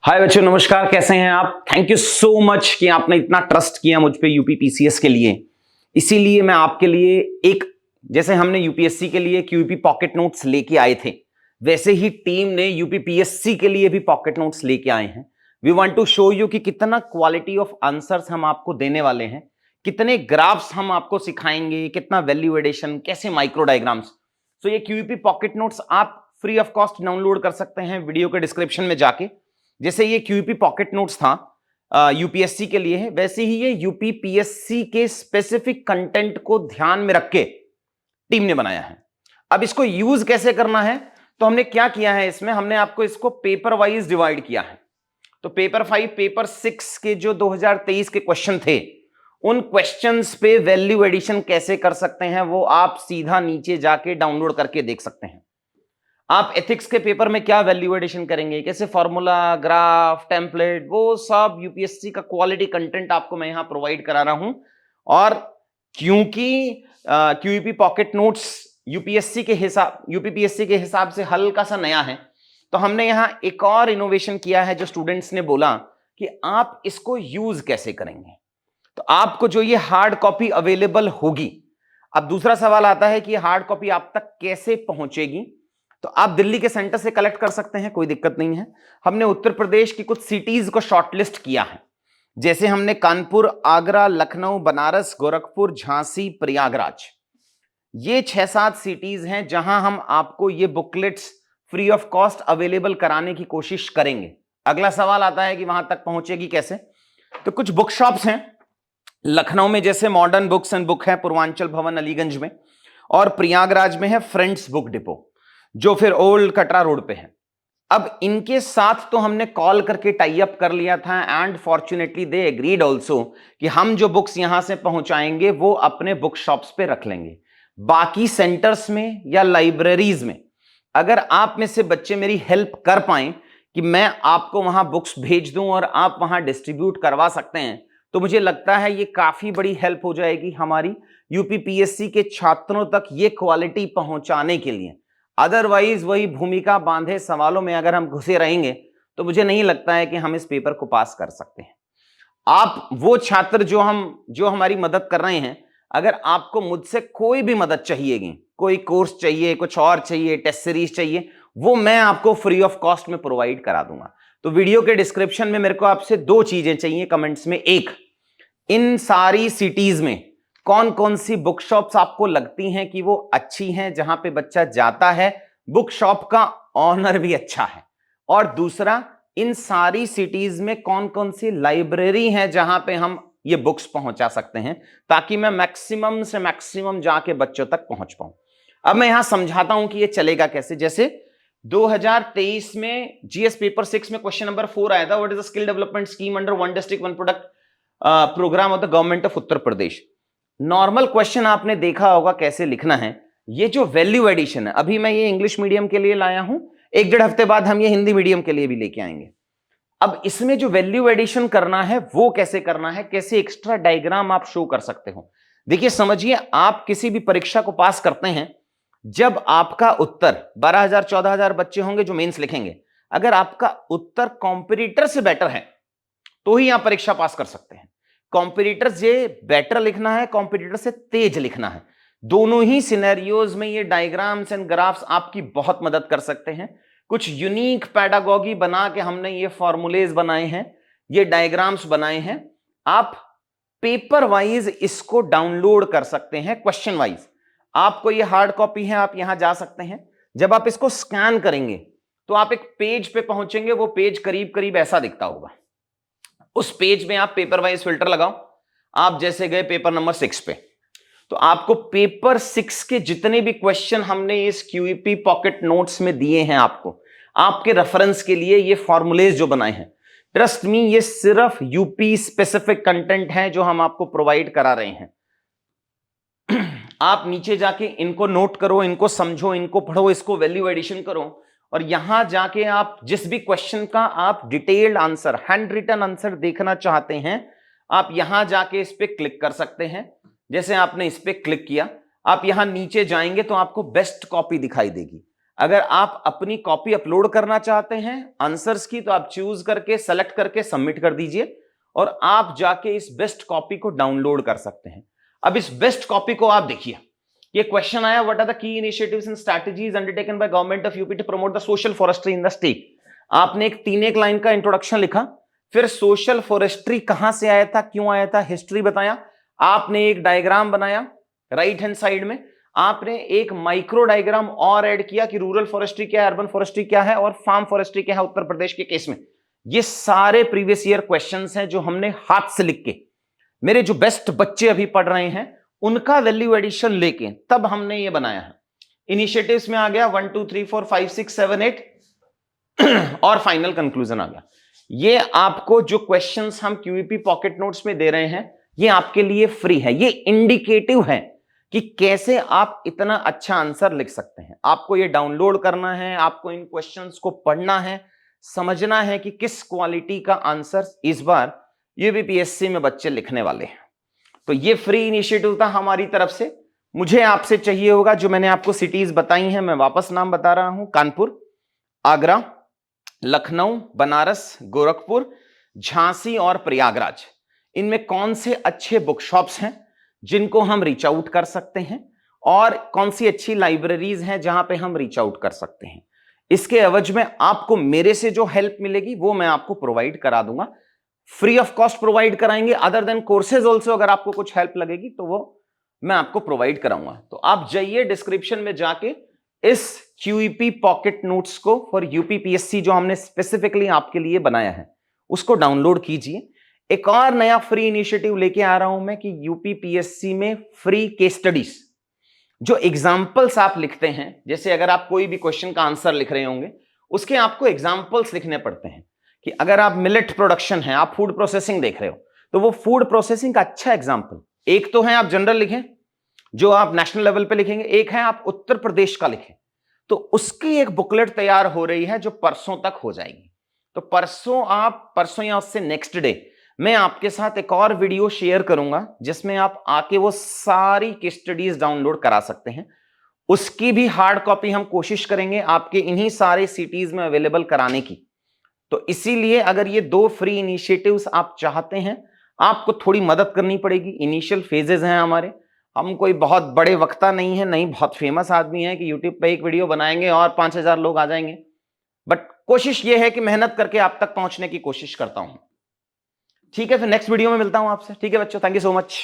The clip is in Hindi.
हाय बच्चों, नमस्कार। कैसे हैं आप? थैंक यू सो मच कि आपने इतना ट्रस्ट किया मुझ पे यूपी पीसीएस के लिए। इसीलिए मैं आपके लिए एक, जैसे हमने यूपीएससी के लिए क्यूपी पॉकेट नोट्स लेके आए थे, वैसे ही टीम ने यूपी पीएससी के लिए भी पॉकेट नोट्स लेके आए हैं। We want to show you कि कितना क्वालिटी ऑफ आंसर्स हम आपको देने वाले हैं, कितने ग्राफ्स हम आपको सिखाएंगे, कितना वैल्यू एडिशन, कैसे माइक्रो डायग्राम्स। तो ये क्यूपी पॉकेट नोट्स आप फ्री ऑफ कॉस्ट डाउनलोड कर सकते हैं वीडियो के डिस्क्रिप्शन में जाके। जैसे ये क्यूपी पॉकेट नोट्स था यूपीएससी के लिए है, वैसे ही ये यूपी पीएससी के स्पेसिफिक कंटेंट को ध्यान में रख के टीम ने बनाया है। अब इसको यूज कैसे करना है, तो हमने क्या किया है, इसमें हमने आपको इसको पेपर वाइज डिवाइड किया है। तो पेपर 5, पेपर 6 के जो 2023 के क्वेश्चन थे, उन क्वेश्चंस पे वैल्यू एडिशन कैसे कर सकते हैं वो आप सीधा नीचे जाके डाउनलोड करके देख सकते हैं। आप एथिक्स के पेपर में क्या वैल्यू एडिशन करेंगे, कैसे फॉर्मूला, ग्राफ, टेम्पलेट, वो सब यूपीएससी का क्वालिटी कंटेंट आपको मैं यहां प्रोवाइड करा रहा हूं। और क्योंकि क्यूपी पॉकेट नोट्स यूपीपीएससी के हिसाब से हल्का सा नया है, तो हमने यहां एक और इनोवेशन किया है। जो स्टूडेंट्स ने बोला कि आप इसको यूज कैसे करेंगे, तो आपको जो ये हार्ड कॉपी अवेलेबल होगी। अब दूसरा सवाल आता है कि हार्ड कॉपी आप तक कैसे पहुंचेगी, तो आप दिल्ली के सेंटर से कलेक्ट कर सकते हैं, कोई दिक्कत नहीं है। हमने उत्तर प्रदेश की कुछ सिटीज को शॉर्टलिस्ट किया है, जैसे हमने कानपुर, आगरा, लखनऊ, बनारस, गोरखपुर, झांसी, प्रयागराज, ये 6-7 सिटीज हैं जहां हम आपको ये booklets free of cost available कराने की कोशिश करेंगे। अगला सवाल आता है कि वहां तक पहुंचेगी कैसे, तो कुछ बुक शॉप्स हैं लखनऊ में, जैसे मॉडर्न बुक्स एंड बुक है पूर्वांचल भवन अलीगंज में, और प्रयागराज में है फ्रेंड्स बुक डिपो, जो फिर ओल्ड कटरा रोड पे है। अब इनके साथ तो हमने कॉल करके टाई अप कर लिया था, and fortunately they agreed also कि हम जो बुक्स यहां से पहुंचाएंगे वो अपने बुक शॉप्स पे रख लेंगे। बाकी सेंटर्स में या लाइब्रेरीज में अगर आप में से बच्चे मेरी हेल्प कर पाएं कि मैं आपको वहां बुक्स भेज दूं और आप वहां डिस्ट्रीब्यूट करवा सकते हैं, तो मुझे लगता है ये काफी बड़ी हेल्प हो जाएगी हमारी यूपीपीएससी के छात्रों तक ये क्वालिटी पहुंचाने के लिए। अदरवाइज वही भूमिका बांधे सवालों में अगर हम घुसे रहेंगे तो मुझे नहीं लगता है कि हम इस पेपर को पास कर सकते हैं। आप वो छात्र जो हमारी मदद कर रहे हैं, अगर आपको मुझसे कोई भी मदद चाहिएगी, कोई कोर्स चाहिए, कुछ और चाहिए, टेस्ट सीरीज चाहिए, वो मैं आपको फ्री ऑफ कॉस्ट में प्रोवाइड करा दूंगा। तो वीडियो के डिस्क्रिप्शन में मेरे को आपसे 2 चीजें चाहिए कमेंट्स में। एक, इन सारी सिटीज में कौन कौन सी बुक शॉप्स आपको लगती हैं कि वो अच्छी हैं, जहां पे बच्चा जाता है, बुक शॉप का ऑनर भी अच्छा है। और दूसरा, इन सारी सिटीज में कौन कौन सी लाइब्रेरी हैं जहां पे हम ये बुक्स पहुंचा सकते हैं, ताकि मैं मैक्सिमम से मैक्सिमम जाके बच्चों तक पहुंच पाऊं। अब मैं यहां समझाता हूं कि ये चलेगा कैसे। जैसे 2023 में जीएस पेपर 6 में क्वेश्चन नंबर 4 आया था, what is the skill development scheme under one district one product program of the government of Uttar Pradesh. Normal question आपने देखा होगा कैसे लिखना है। ये जो वैल्यू एडिशन है, अभी मैं ये इंग्लिश मीडियम के लिए लाया हूं, 1-1.5 हफ्ते बाद हम ये हिंदी मीडियम के लिए भी लेके आएंगे। अब इसमें जो वैल्यू एडिशन करना है वो कैसे करना है, कैसे एक्स्ट्रा डायग्राम आप शो कर सकते हो। देखिए समझिए, आप किसी भी परीक्षा को पास करते हैं, जब आपका उत्तर 12,000-14,000 बच्चे होंगे जो मेंस लिखेंगे, अगर आपका उत्तर कॉम्पिटिटर से बेटर है तो ही आप परीक्षा पास कर सकते हैं। कॉम्पिटिटर से बेटर लिखना है, कॉम्पिटिटर से तेज लिखना है। दोनों ही सिनेरियोज में ये डायग्राम्स एंड ग्राफ्स आपकी बहुत मदद कर सकते हैं। कुछ यूनिक पैडागॉगी बना के हमने ये फॉर्मूलेज बनाए हैं, ये डायग्राम्स बनाए हैं। आप पेपर वाइज इसको डाउनलोड कर सकते हैं, क्वेश्चन वाइज। आपको ये हार्ड कॉपी है, आप यहां जा सकते हैं। जब आप इसको स्कैन करेंगे तो आप एक पेज पे पहुंचेंगे, वो पेज करीब करीब ऐसा दिखता होगा। उस पेज में आप पेपर वाइज फिल्टर लगाओ। आप जैसे गए पेपर नंबर 6 पे, तो आपको पेपर 6 के जितने भी क्वेश्चन हमने इस क्यूईपी पॉकेट नोट्स में दिए हैं, आपके रेफरेंस के लिए ये फॉर्मूलेज जो बनाए हैं, ट्रस्ट मी, ये सिर्फ यूपी स्पेसिफिक कंटेंट है जो हम आपको प्रोवाइड करा रहे हैं। आप नीचे जाके इनको नोट करो, इनको समझो, इनको पढ़ो, इसको वैल्यू एडिशन करो, और यहां जाके आप जिस भी क्वेश्चन का आप detailed answer, hand written answer देखना चाहते हैं, आप यहां जाके इस पे क्लिक कर सकते हैं। जैसे आपने इस पे क्लिक किया, आप यहां नीचे जाएंगे तो आपको बेस्ट कॉपी दिखाई देगी। अगर आप अपनी कॉपी अपलोड करना चाहते हैं आंसर्स की, तो आप चूज करके सेलेक्ट करके सबमिट कर दीजिए और आप जाके इस बेस्ट कॉपी को डाउनलोड कर सकते हैं। अब इस बेस्ट कॉपी को आप देखिए, ये क्वेश्चन आया, what are the key initiatives and strategies undertaken by government of UP to promote the social forestry in the state. आपने एक लाइन का इंट्रोडक्शन लिखा, फिर सोशल फॉरेस्ट्री कहां से आया था, क्यों आया था, हिस्ट्री बताया, आपने एक डायग्राम बनाया राइट हैंड साइड में, आपने एक माइक्रो डायग्राम और ऐड किया कि रूरल फॉरेस्ट्री क्या है, अर्बन फॉरेस्ट्री क्या है और फार्म फॉरेस्ट्री क्या है उत्तर प्रदेश के केस में। ये सारे प्रीवियस ईयर क्वेश्चंस हैं जो हमने हाथ से लिख के, मेरे जो बेस्ट बच्चे अभी पढ़ रहे हैं उनका वैल्यू एडिशन लेके तब हमने ये बनाया है। इनिशिएटिव्स में आ गया 1 2 3 4 5 6 7 8 और फाइनल कंक्लूजन आ गया। ये आपको जो क्वेश्चंस हम क्यूईपी पॉकेट नोट्स में दे रहे हैं ये आपके लिए फ्री है, ये इंडिकेटिव है कि कैसे आप इतना अच्छा आंसर लिख सकते हैं। आपको ये डाउनलोड करना है, आपको इन क्वेश्चंस को पढ़ना है, समझना है कि किस क्वालिटी का आंसर इस बार यूपीपीएससी में बच्चे लिखने वाले हैं। तो ये फ्री इनिशिएटिव था हमारी तरफ से। मुझे आपसे चाहिए होगा जो मैंने आपको सिटीज बताई हैं, मैं वापस नाम बता रहा हूं, कानपुर, आगरा, लखनऊ, बनारस, गोरखपुर, झांसी और प्रयागराज। इनमें कौन से अच्छे बुक शॉप्स हैं जिनको हम रीच आउट कर सकते हैं और कौन सी अच्छी लाइब्रेरीज हैं जहां पे हम रीच आउट कर सकते हैं। इसके एवज में आपको मेरे से जो हेल्प मिलेगी वो मैं आपको प्रोवाइड करा दूंगा, फ्री ऑफ कॉस्ट प्रोवाइड कराएंगे। अदर देन कोर्सेज ऑल्सो अगर आपको कुछ हेल्प लगेगी तो वो मैं आपको प्रोवाइड कराऊंगा। तो आप जाइए डिस्क्रिप्शन में जाके इस क्यूईपी पॉकेट नोट्स को फॉर यूपीपीएससी जो हमने स्पेसिफिकली आपके लिए बनाया है उसको डाउनलोड कीजिए। एक और नया फ्री इनिशिएटिव लेके आ रहा हूं मैं कि यूपीपीएससी में फ्री केस स्टडीज, जो एग्जाम्पल्स आप लिखते हैं, जैसे अगर आप कोई भी क्वेश्चन का आंसर लिख रहे होंगे उसके आपको एग्जाम्पल्स लिखने पड़ते हैं कि अगर आप मिलेट प्रोडक्शन है, आप फूड प्रोसेसिंग देख रहे हो तो वो फूड प्रोसेसिंग का अच्छा एग्जाम्पल, एक तो है आप जनरल लिखें जो आप नेशनल लेवल पे लिखेंगे, एक है आप उत्तर प्रदेश का लिखें। तो उसकी एक बुकलेट तैयार हो रही है जो परसों तक हो जाएगी। तो परसों या उससे नेक्स्ट डे मैं आपके साथ एक और वीडियो शेयर करूंगा जिसमें आप आके वो सारी केस स्टडीज डाउनलोड करा सकते हैं। उसकी भी हार्ड कॉपी हम कोशिश करेंगे आपके इन्हीं सारे सिटीज में अवेलेबल कराने की। तो इसीलिए अगर ये 2 फ्री इनिशिएटिव्स आप चाहते हैं, आपको थोड़ी मदद करनी पड़ेगी। इनिशियल फेजेस हैं हमारे, हम कोई बहुत बड़े वक्ता नहीं है, नहीं बहुत फेमस आदमी है कि यूट्यूब पे एक वीडियो बनाएंगे और 5000 लोग आ जाएंगे। बट कोशिश ये है कि मेहनत करके आप तक पहुंचने की कोशिश करता हूं। ठीक है, फिर नेक्स्ट वीडियो में मिलता हूं आपसे। ठीक है बच्चों, थैंक यू सो मच।